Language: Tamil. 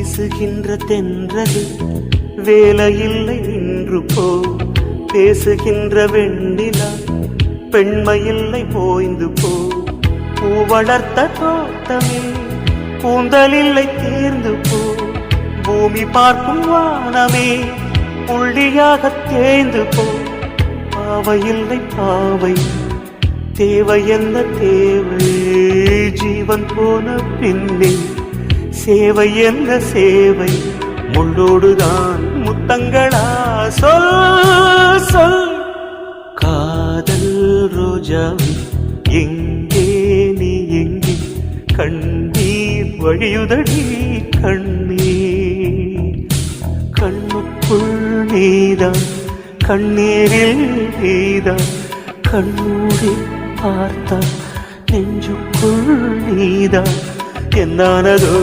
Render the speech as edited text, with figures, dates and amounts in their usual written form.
வீசுகின்ற தென்றலே வேலையில்லை நின்று போ, பேசுகின்ற வெண்ணிலா பெண்மையில்லை போய்ந்து போ, பூ வளர்த்த தோட்டமே கூந்தலில்லை தேர்ந்து போ, பூமி பார்க்கும் வானமே புள்ளியாக தேய்ந்து போ, பாவையில்லை பாவை தேவை என்ன தேவை, ஜீவன் போன பின்னே சேவை என்ன சேவை, முள்ளோடுதான் முத்தங்களா சொல் சொல். காதல் ரோஜாவே எங்கே நீ எங்கே, கண்ணீர் வழியுதடி கண்ணீர், கண்ணுக்குள் நீதான் கண்ணீரில் நீதான், கண்ணூடி பார்த்தா நெஞ்சுக்குள் நீதான், என்னானதோ